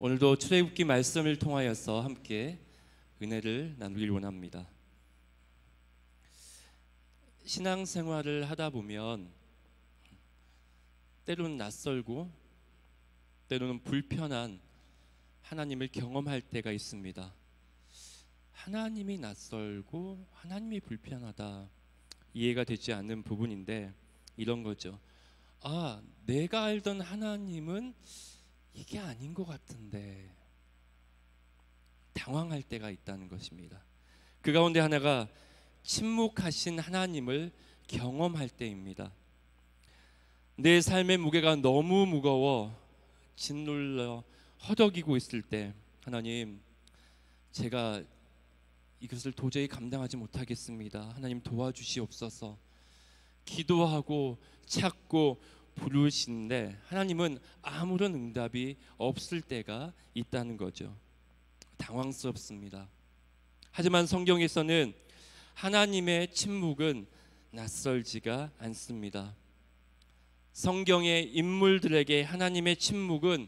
오늘도 출애굽기 말씀을 통하여서 함께 은혜를 나누길 원합니다. 신앙생활을 하다 보면 때로는 낯설고 때로는 불편한 하나님을 경험할 때가 있습니다. 하나님이 낯설고 하나님이 불편하다, 이해가 되지 않는 부분인데 이런 거죠. 내가 알던 하나님은 이게 아닌 것 같은데, 당황할 때가 있다는 것입니다. 그 가운데 하나가 침묵하신 하나님을 경험할 때입니다. 내 삶의 무게가 너무 무거워 짓눌러 허덕이고 있을 때, 하나님, 제가 이것을 도저히 감당하지 못하겠습니다, 하나님 도와주시옵소서 기도하고 찾고 부르시는데 하나님은 아무런 응답이 없을 때가 있다는 거죠. 당황스럽습니다. 하지만 성경에서는 하나님의 침묵은 낯설지가 않습니다. 성경의 인물들에게 하나님의 침묵은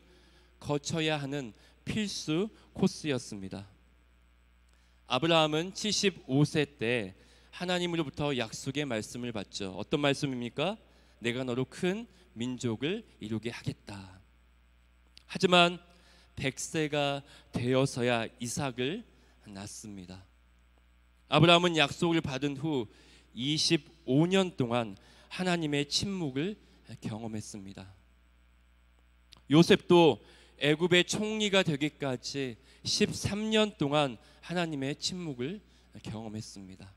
거쳐야 하는 필수 코스였습니다. 아브라함은 75세 때 하나님으로부터 약속의 말씀을 받죠. 어떤 말씀입니까? 내가 너로 큰 민족을 이루게 하겠다. 하지만 100세가 되어서야 이삭을 낳습니다. 아브라함은 약속을 받은 후 25년 동안 하나님의 침묵을 경험했습니다. 요셉도 애굽의 총리가 되기까지 13년 동안 하나님의 침묵을 경험했습니다.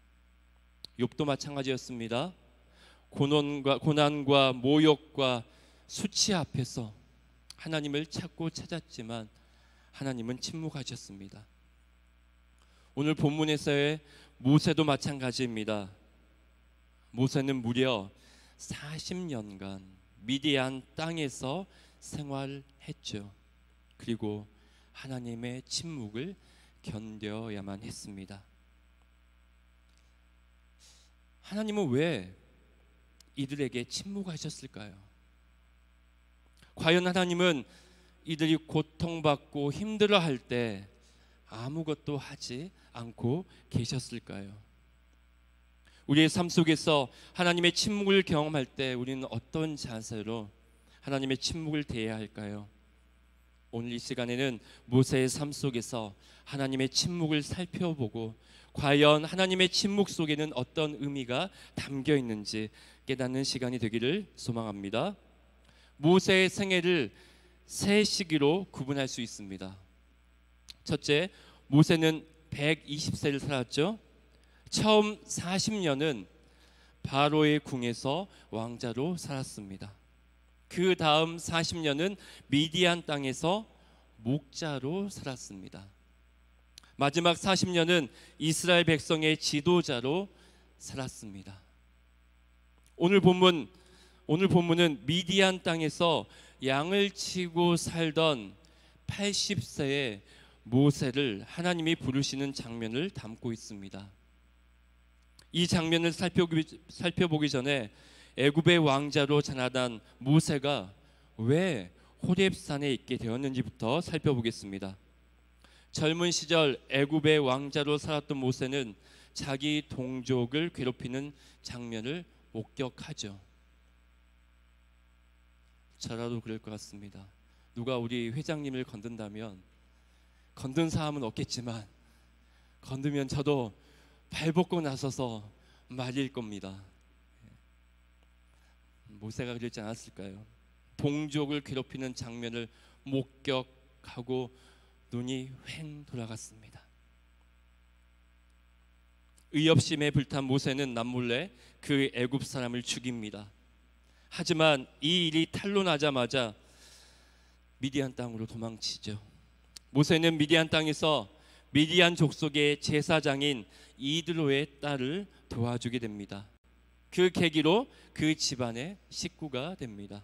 욥도 마찬가지였습니다. 고난과 모욕과 수치 앞에서 하나님을 찾고 찾았지만 하나님은 침묵하셨습니다. 오늘 본문에서의 모세도 마찬가지입니다. 모세는 무려 40년간 미디안 땅에서 생활했죠. 그리고 하나님의 침묵을 견뎌야만 했습니다. 하나님은 왜 이들에게 침묵하셨을까요? 과연 하나님은 이들이 고통받고 힘들어할 때 아무것도 하지 않고 계셨을까요? 우리의 삶 속에서 하나님의 침묵을 경험할 때 우리는 어떤 자세로 하나님의 침묵을 대해야 할까요? 오늘 이 시간에는 모세의 삶 속에서 하나님의 침묵을 살펴보고 과연 하나님의 침묵 속에는 어떤 의미가 담겨 있는지 깨닫는 시간이 되기를 소망합니다. 모세의 생애를 세 시기로 구분할 수 있습니다. 첫째, 모세는 120세를 살았죠. 처음 40년은 바로의 궁에서 왕자로 살았습니다. 그 다음 40년은 미디안 땅에서 목자로 살았습니다. 마지막 40년은 이스라엘 백성의 지도자로 살았습니다. 오늘 본문은 미디안 땅에서 양을 치고 살던 80세의 모세를 하나님이 부르시는 장면을 담고 있습니다. 이 장면을 살펴보기 전에 애굽의 왕자로 자라난 모세가 왜 호렙산에 있게 되었는지부터 살펴보겠습니다. 젊은 시절 애굽의 왕자로 살았던 모세는 자기 동족을 괴롭히는 장면을 목격하죠. 저라도 그럴 것 같습니다. 누가 우리 회장님을 건든다면, 건든 사람은 없겠지만 건드면 저도 발벗고 나서서 말릴 겁니다. 모세가 그러지 않았을까요? 동족을 괴롭히는 장면을 목격하고 눈이 휑 돌아갔습니다. 의협심에 불탄 모세는 남몰래 그 애굽 사람을 죽입니다. 하지만 이 일이 탄로나자마자 미디안 땅으로 도망치죠. 모세는 미디안 땅에서 미디안 족속의 제사장인 이드로의 딸을 도와주게 됩니다. 그 계기로 그 집안의 식구가 됩니다.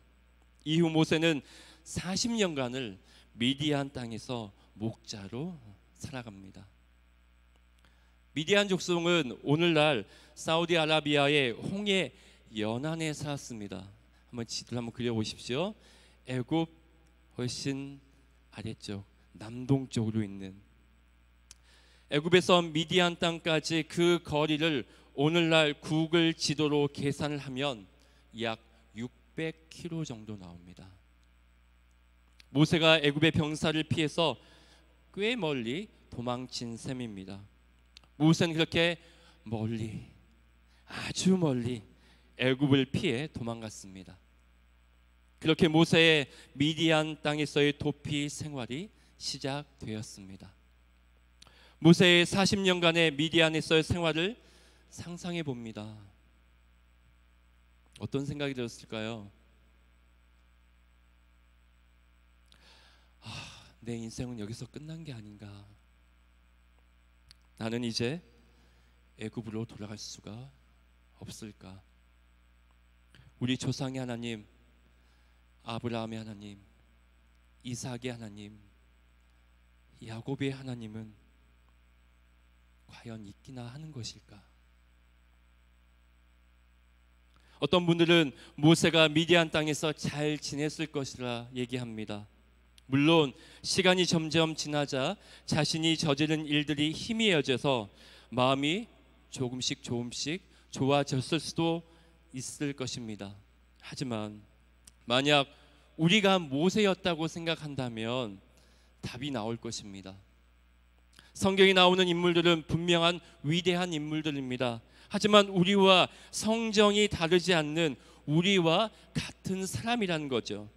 이후 모세는 40년간을 미디안 땅에서 목자로 살아갑니다. 미디안 족속은 오늘날 사우디아라비아의 홍해 연안에 살았습니다. 한번 지도를 한번 그려보십시오. 애굽 훨씬 아래쪽 남동쪽으로 있는 애굽에서 미디안 땅까지 그 거리를 오늘날 구글 지도로 계산을 하면 약 600km 정도 나옵니다. 모세가 애굽의 병사를 피해서 꽤 멀리 도망친 셈입니다. 모세는 그렇게 멀리, 아주 멀리 애굽을 피해 도망갔습니다. 그렇게 모세의 미디안 땅에서의 도피 생활이 시작되었습니다. 모세의 40년간의 미디안에서의 생활을 상상해 봅니다. 어떤 생각이 들었을까요? 내 인생은 여기서 끝난 게 아닌가. 나는 이제 애굽으로 돌아갈 수가 없을까. 우리 조상의 하나님, 아브라함의 하나님, 이삭의 하나님, 야곱의 하나님은 과연 있기나 하는 것일까? 어떤 분들은 모세가 미디안 땅에서 잘 지냈을 것이라 얘기합니다. 물론 시간이 점점 지나자 자신이 저지른 일들이 희미해져서 마음이 조금씩 좋아졌을 수도 있을 것입니다. 하지만 만약 우리가 모세였다고 생각한다면 답이 나올 것입니다. 성경에 나오는 인물들은 분명한 위대한 인물들입니다. 하지만 우리와 성정이 다르지 않는 우리와 같은 사람이라는 거죠.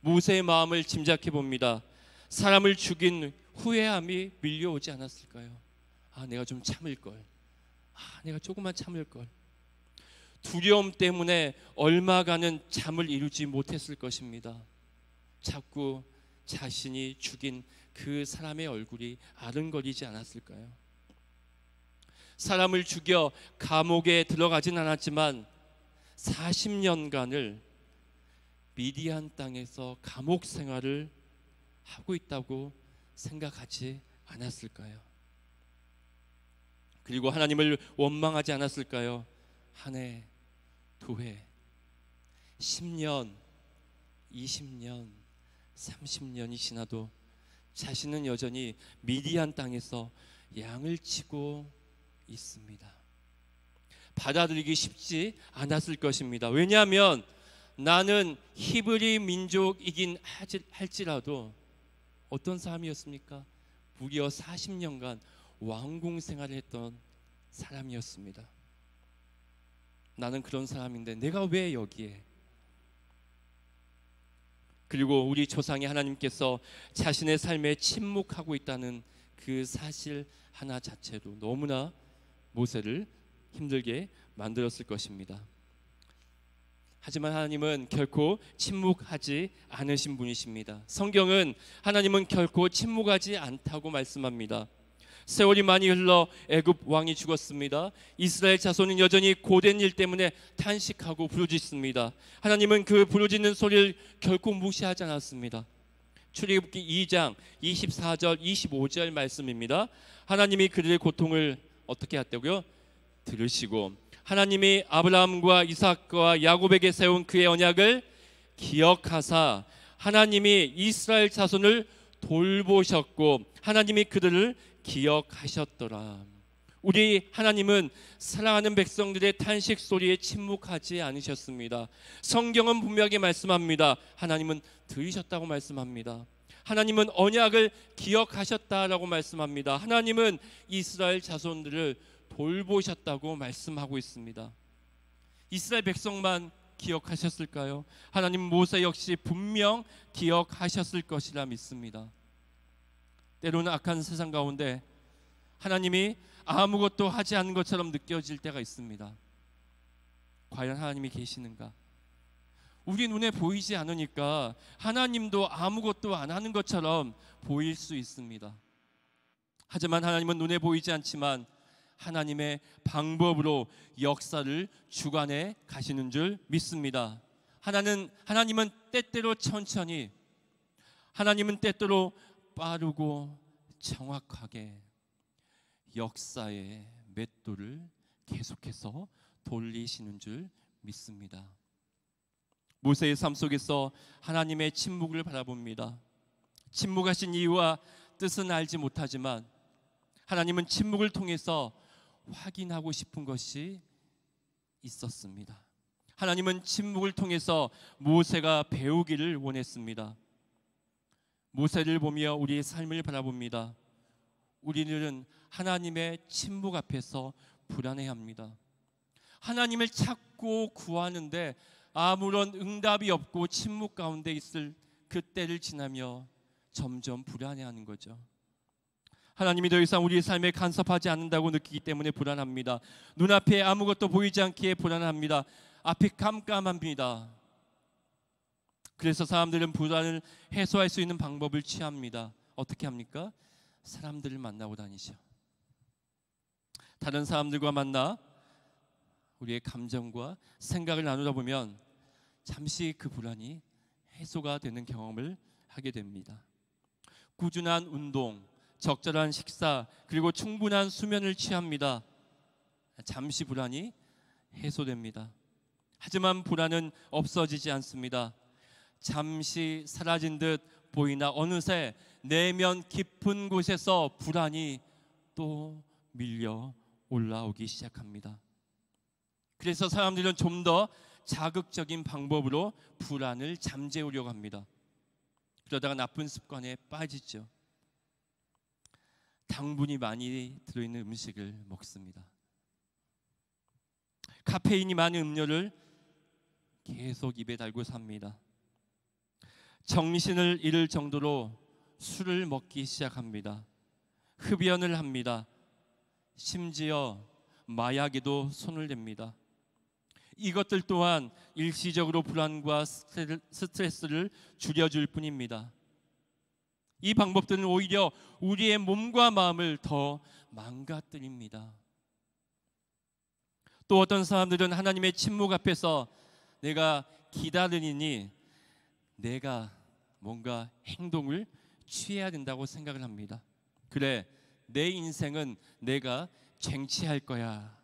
모세의 마음을 짐작해 봅니다. 사람을 죽인 후회함이 밀려오지 않았을까요? 내가 좀 참을걸. 내가 조금만 참을걸. 두려움 때문에 얼마간은 잠을 이루지 못했을 것입니다. 자꾸 자신이 죽인 그 사람의 얼굴이 아른거리지 않았을까요? 사람을 죽여 감옥에 들어가진 않았지만 40년간을 미디안 땅에서 감옥 생활을 하고 있다고 생각하지 않았을까요? 그리고 하나님을 원망하지 않았을까요? 한 해, 두 해, 10년, 20년, 30년이 지나도 자신은 여전히 미디안 땅에서 양을 치고 있습니다. 받아들이기 쉽지 않았을 것입니다. 왜냐하면 나는 히브리 민족이긴 할지라도 어떤 사람이었습니까? 무려 40년간 왕궁 생활을 했던 사람이었습니다. 나는 그런 사람인데 내가 왜 여기에? 그리고 우리 조상의 하나님께서 자신의 삶에 침묵하고 있다는 그 사실 하나 자체로 너무나 모세를 힘들게 만들었을 것입니다. 하지만 하나님은 결코 침묵하지 않으신 분이십니다. 성경은 하나님은 결코 침묵하지 않다고 말씀합니다. 세월이 많이 흘러 애굽 왕이 죽었습니다. 이스라엘 자손은 여전히 고된 일 때문에 탄식하고 부르짖습니다. 하나님은 그 부르짖는 소리를 결코 무시하지 않았습니다. 출애굽기 2장 24절 25절 말씀입니다. 하나님이 그들의 고통을 어떻게 했다고요? 들으시고 하나님이 아브라함과 이삭과 야곱에게 세운 그의 언약을 기억하사 하나님이 이스라엘 자손을 돌보셨고 하나님이 그들을 기억하셨더라. 우리 하나님은 사랑하는 백성들의 탄식 소리에 침묵하지 않으셨습니다. 성경은 분명하게 말씀합니다. 하나님은 들으셨다고 말씀합니다. 하나님은 언약을 기억하셨다라고 말씀합니다. 하나님은 이스라엘 자손들을 돌보셨다고 말씀하고 있습니다. 이스라엘 백성만 기억하셨을까요? 하나님 모세 역시 분명 기억하셨을 것이라 믿습니다. 때로는 악한 세상 가운데 하나님이 아무것도 하지 않은 것처럼 느껴질 때가 있습니다. 과연 하나님이 계시는가? 우리 눈에 보이지 않으니까 하나님도 아무것도 안 하는 것처럼 보일 수 있습니다. 하지만 하나님은 눈에 보이지 않지만 하나님의 방법으로 역사를 주관해 가시는 줄 믿습니다. 하나님은 때때로 천천히, 하나님은 때때로 빠르고 정확하게 역사의 맷돌을 계속해서 돌리시는 줄 믿습니다. 모세의 삶 속에서 하나님의 침묵을 바라봅니다. 침묵하신 이유와 뜻은 알지 못하지만 하나님은 침묵을 통해서 확인하고 싶은 것이 있었습니다. 하나님은 침묵을 통해서 모세가 배우기를 원했습니다. 모세를 보며 우리의 삶을 바라봅니다. 우리는 하나님의 침묵 앞에서 불안해합니다. 하나님을 찾고 구하는데 아무런 응답이 없고 침묵 가운데 있을 그때를 지나며 점점 불안해하는 거죠. 하나님이 더 이상 우리의 삶에 간섭하지 않는다고 느끼기 때문에 불안합니다. 눈앞에 아무것도 보이지 않기에 불안합니다. 앞이 깜깜합니다. 그래서 사람들은 불안을 해소할 수 있는 방법을 취합니다. 어떻게 합니까? 사람들을 만나고 다니죠. 다른 사람들과 만나 우리의 감정과 생각을 나누다 보면 잠시 그 불안이 해소가 되는 경험을 하게 됩니다. 꾸준한 운동, 적절한 식사, 그리고 충분한 수면을 취합니다. 잠시 불안이 해소됩니다. 하지만 불안은 없어지지 않습니다. 잠시 사라진 듯 보이나 어느새 내면 깊은 곳에서 불안이 또 밀려 올라오기 시작합니다. 그래서 사람들은 좀 더 자극적인 방법으로 불안을 잠재우려고 합니다. 그러다가 나쁜 습관에 빠지죠. 당분이 많이 들어있는 음식을 먹습니다. 카페인이 많은 음료를 계속 입에 달고 삽니다. 정신을 잃을 정도로 술을 먹기 시작합니다. 흡연을 합니다. 심지어 마약에도 손을 댑니다. 이것들 또한 일시적으로 불안과 스트레스를 줄여줄 뿐입니다. 이 방법들은 오히려 우리의 몸과 마음을 더 망가뜨립니다. 또 어떤 사람들은 하나님의 침묵 앞에서 내가 기다리니 내가 뭔가 행동을 취해야 된다고 생각을 합니다. 그래, 내 인생은 내가 쟁취할 거야.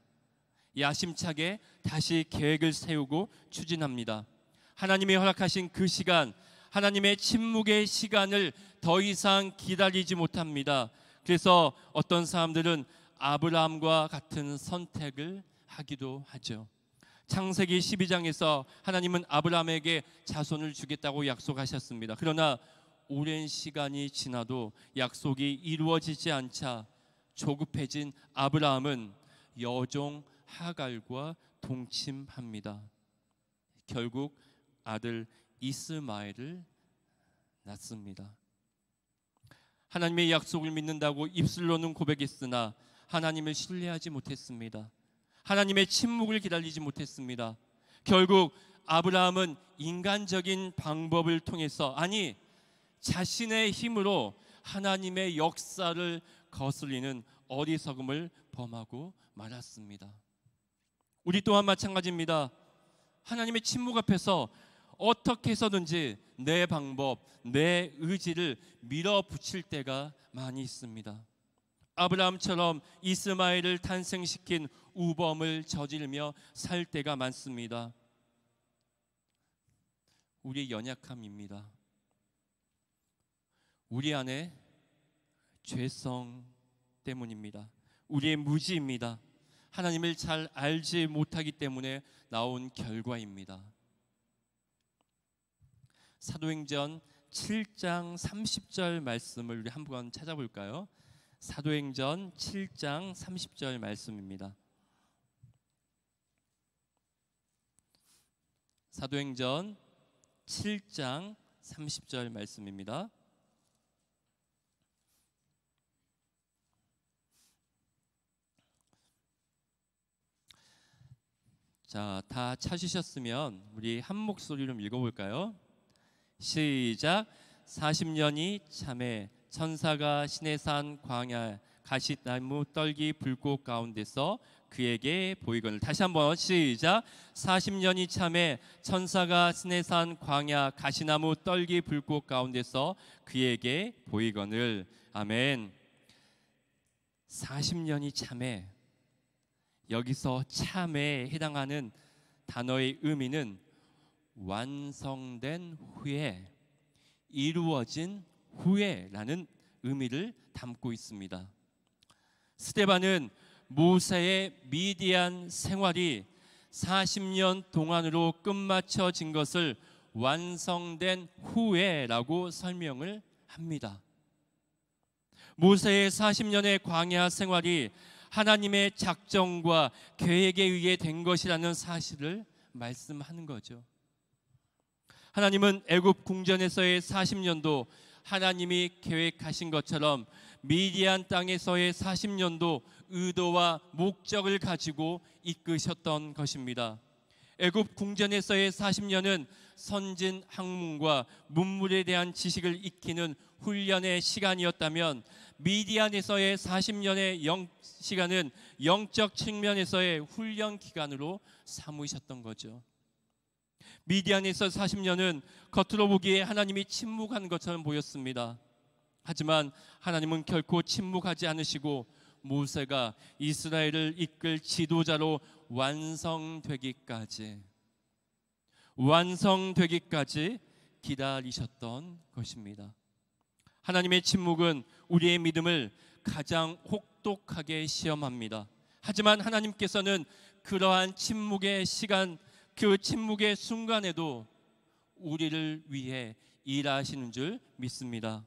야심차게 다시 계획을 세우고 추진합니다. 하나님이 허락하신 그 시간, 하나님의 침묵의 시간을 더 이상 기다리지 못합니다. 그래서 어떤 사람들은 아브라함과 같은 선택을 하기도 하죠. 창세기 12장에서 하나님은 아브라함에게 자손을 주겠다고 약속하셨습니다. 그러나 오랜 시간이 지나도 약속이 이루어지지 않자 조급해진 아브라함은 여종 하갈과 동침합니다. 결국 아들 이스마엘을 낳습니다. 하나님의 약속을 믿는다고 입술로는 고백했으나 하나님을 신뢰하지 못했습니다. 하나님의 침묵을 기다리지 못했습니다. 결국 아브라함은 인간적인 방법을 통해서, 아니 자신의 힘으로 하나님의 역사를 거슬리는 어리석음을 범하고 말았습니다. 우리 또한 마찬가지입니다. 하나님의 침묵 앞에서 어떻게 해서든지 내 방법, 내 의지를 밀어붙일 때가 많이 있습니다. 아브라함처럼 이스마엘을 탄생시킨 우범을 저지르며 살 때가 많습니다. 우리의 연약함입니다. 우리 안에 죄성 때문입니다. 우리의 무지입니다. 하나님을 잘 알지 못하기 때문에 나온 결과입니다. 사도행전 7장 30절 말씀을 우리 한번 찾아볼까요? 사도행전 7장 30절 말씀입니다. 사도행전 7장 30절 말씀입니다. 자, 다 찾으셨으면 우리 한 목소리로 읽어볼까요? 시작. 40년이 참에 천사가 시내산 광야 가시나무 떨기 불꽃 가운데서 그에게 보이거늘. 다시 한번 시작. 40년이 참에 천사가 시내산 광야 가시나무 떨기 불꽃 가운데서 그에게 보이거늘. 아멘. 40년이 참에, 여기서 참에 해당하는 단어의 의미는 완성된 후에, 이루어진 후회라는 의미를 담고 있습니다. 스데반은 모세의 미디안 생활이 40년 동안으로 끝마쳐진 것을 완성된 후에라고 설명을 합니다. 모세의 40년의 광야 생활이 하나님의 작정과 계획에 의해 된 것이라는 사실을 말씀하는 거죠. 하나님은 애굽 궁전에서의 40년도 하나님이 계획하신 것처럼 미디안 땅에서의 40년도 의도와 목적을 가지고 이끄셨던 것입니다. 애굽 궁전에서의 40년은 선진 학문과 문물에 대한 지식을 익히는 훈련의 시간이었다면 미디안에서의 40년의 시간은 영적 측면에서의 훈련 기간으로 삼으셨던 거죠. 미디안에서 40년은 겉으로 보기에 하나님이 침묵한 것처럼 보였습니다. 하지만 하나님은 결코 침묵하지 않으시고 모세가 이스라엘을 이끌 지도자로 완성되기까지 기다리셨던 것입니다. 하나님의 침묵은 우리의 믿음을 가장 혹독하게 시험합니다. 하지만 하나님께서는 그러한 침묵의 시간, 그 침묵의 순간에도 우리를 위해 일하시는 줄 믿습니다.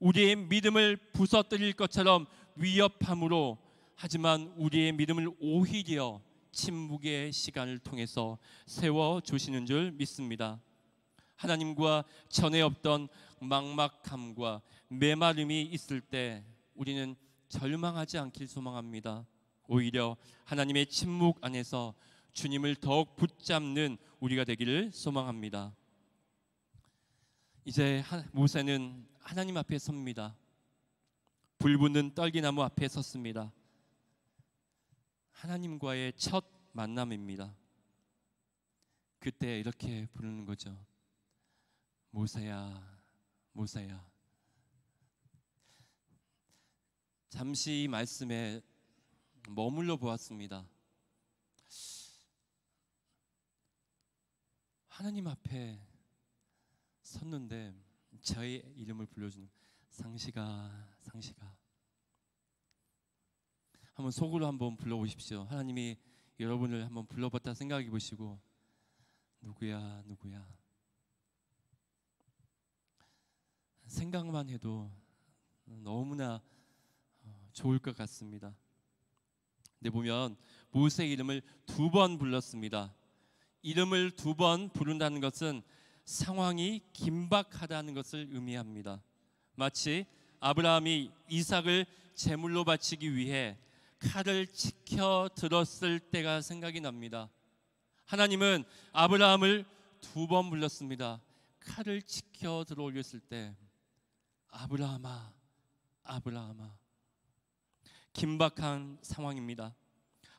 우리의 믿음을 부서뜨릴 것처럼 위협함으로, 하지만 우리의 믿음을 오히려 침묵의 시간을 통해서 세워주시는 줄 믿습니다. 하나님과 전에 없던 막막함과 메마름이 있을 때 우리는 절망하지 않길 소망합니다. 오히려 하나님의 침묵 안에서 주님을 더욱 붙잡는 우리가 되기를 소망합니다. 이제 모세는 하나님 앞에 섭니다. 불붙는 떨기나무 앞에 섰습니다. 하나님과의 첫 만남입니다. 그때 이렇게 부르는 거죠. 모세야, 모세야. 잠시 이 말씀에 머물러 보았습니다. 하나님 앞에 섰는데 저의 이름을 불러주는 상시가 한번 속으로 한번 불러보십시오. 하나님이 여러분을 한번 불러봤다 생각해 보시고 누구야 생각만 해도 너무나 좋을 것 같습니다. 근데 보면 모세의 이름을 2번 불렀습니다. 이름을 2번 부른다는 것은 상황이 긴박하다는 것을 의미합니다. 마치 아브라함이 이삭을 제물로 바치기 위해 칼을 치켜 들었을 때가 생각이 납니다. 하나님은 아브라함을 2번 불렀습니다. 칼을 치켜 들어 올렸을 때 아브라함아, 아브라함아. 긴박한 상황입니다.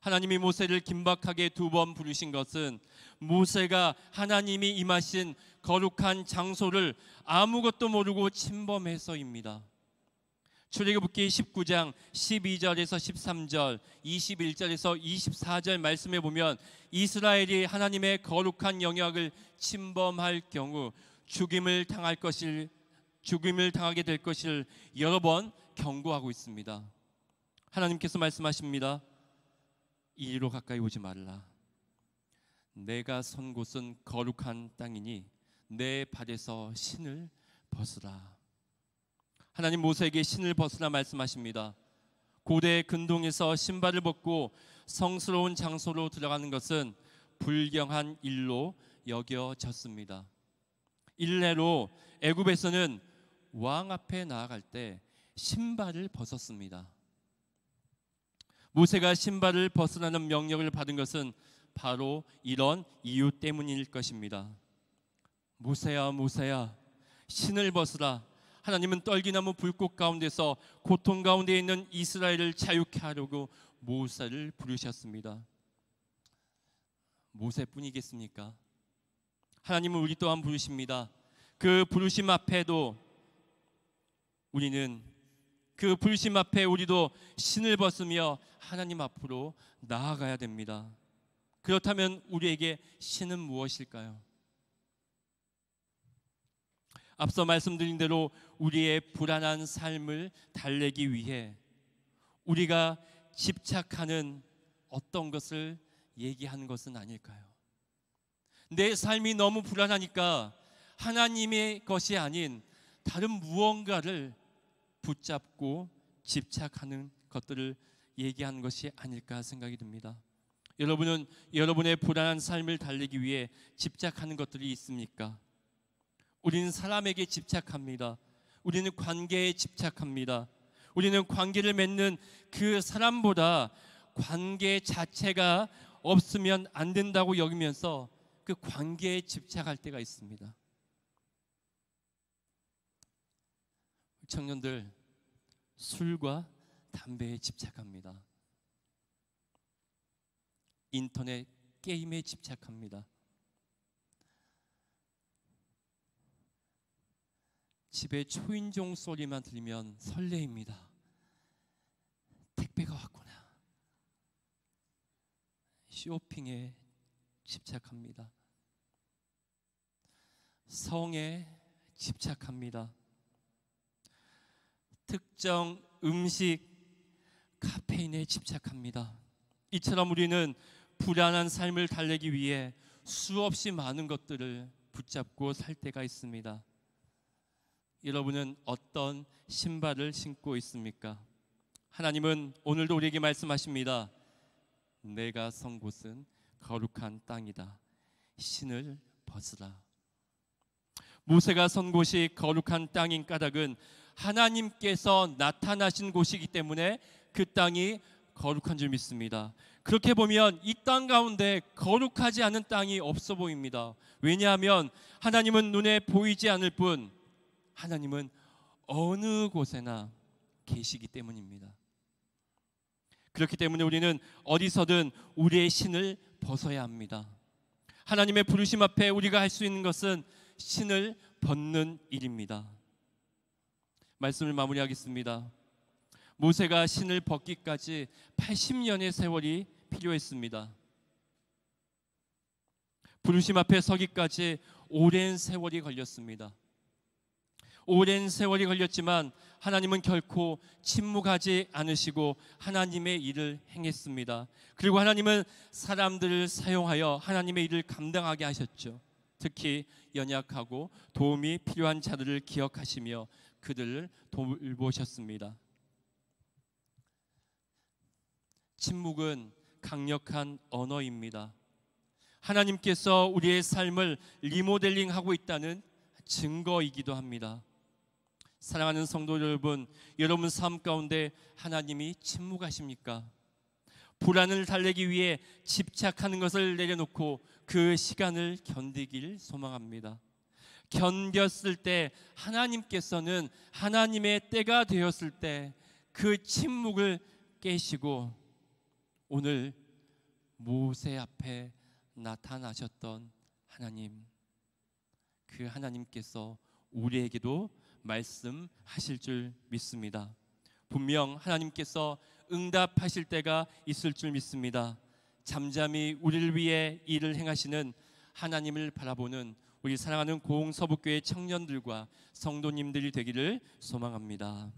하나님이 모세를 긴박하게 2번 부르신 것은 모세가 하나님이 임하신 거룩한 장소를 아무것도 모르고 침범해서입니다. 출애굽기 19장 12절에서 13절, 21절에서 24절 말씀에 보면 이스라엘이 하나님의 거룩한 영역을 침범할 경우 죽임을 당하게 될 것을 여러 번 경고하고 있습니다. 하나님께서 말씀하십니다. 이리로 가까이 오지 말라. 내가 선 곳은 거룩한 땅이니 내 발에서 신을 벗으라. 하나님 모세에게 신을 벗으라 말씀하십니다. 고대 근동에서 신발을 벗고 성스러운 장소로 들어가는 것은 불경한 일로 여겨졌습니다. 일례로 애굽에서는 왕 앞에 나아갈 때 신발을 벗었습니다. 모세가 신발을 벗으라는 명령을 받은 것은 바로 이런 이유 때문일 것입니다. 모세야, 모세야, 신을 벗으라. 하나님은 떨기나무 불꽃 가운데서 고통 가운데 있는 이스라엘을 자유케 하려고 모세를 부르셨습니다. 모세뿐이겠습니까? 하나님은 우리 또한 부르십니다. 그 부르심 앞에도 우리는 그 부르심 앞에 우리도 신을 벗으며 하나님 앞으로 나아가야 됩니다. 그렇다면 우리에게 신은 무엇일까요? 앞서 말씀드린 대로 우리의 불안한 삶을 달래기 위해 우리가 집착하는 어떤 것을 얘기하는 것은 아닐까요? 내 삶이 너무 불안하니까 하나님의 것이 아닌 다른 무언가를 붙잡고 집착하는 것들을 얘기하는 것이 아닐까 생각이 듭니다. 여러분은 여러분의 불안한 삶을 달래기 위해 집착하는 것들이 있습니까? 우리는 사람에게 집착합니다. 우리는 관계에 집착합니다. 우리는 관계를 맺는 그 사람보다 관계 자체가 없으면 안 된다고 여기면서 그 관계에 집착할 때가 있습니다. 청년들, 술과 담배에 집착합니다. 인터넷 게임에 집착합니다. 집에 초인종 소리만 들리면 설레입니다. 택배가 왔구나. 쇼핑에 집착합니다. 성에 집착합니다. 특정 음식, 카페인에 집착합니다. 이처럼 우리는 불안한 삶을 달래기 위해 수없이 많은 것들을 붙잡고 살 때가 있습니다. 여러분은 어떤 신발을 신고 있습니까? 하나님은 오늘도 우리에게 말씀하십니다. 내가 선 곳은 거룩한 땅이다. 신을 벗으라. 모세가 선 곳이 거룩한 땅인 까닭은 하나님께서 나타나신 곳이기 때문에 그 땅이 거룩한 줄 믿습니다. 그렇게 보면 이 땅 가운데 거룩하지 않은 땅이 없어 보입니다. 왜냐하면 하나님은 눈에 보이지 않을 뿐 하나님은 어느 곳에나 계시기 때문입니다. 그렇기 때문에 우리는 어디서든 우리의 신을 벗어야 합니다. 하나님의 부르심 앞에 우리가 할 수 있는 것은 신을 벗는 일입니다. 말씀을 마무리하겠습니다. 모세가 신을 벗기까지 80년의 세월이 필요했습니다. 부르심 앞에 서기까지 오랜 세월이 걸렸습니다. 오랜 세월이 걸렸지만 하나님은 결코 침묵하지 않으시고 하나님의 일을 행했습니다. 그리고 하나님은 사람들을 사용하여 하나님의 일을 감당하게 하셨죠. 특히 연약하고 도움이 필요한 자들을 기억하시며 그들을 돌보셨습니다. 침묵은 강력한 언어입니다. 하나님께서 우리의 삶을 리모델링하고 있다는 증거이기도 합니다. 사랑하는 성도 여러분, 여러분 삶 가운데 하나님이 침묵하십니까? 불안을 달래기 위해 집착하는 것을 내려놓고 그 시간을 견디길 소망합니다. 견뎠을 때 하나님께서는 하나님의 때가 되었을 때 그 침묵을 깨시고 오늘 모세 앞에 나타나셨던 하나님, 그 하나님께서 우리에게도 말씀하실 줄 믿습니다. 분명 하나님께서 응답하실 때가 있을 줄 믿습니다. 잠잠히 우리를 위해 일을 행하시는 하나님을 바라보는 우리 사랑하는 고흥서북교회 청년들과 성도님들이 되기를 소망합니다.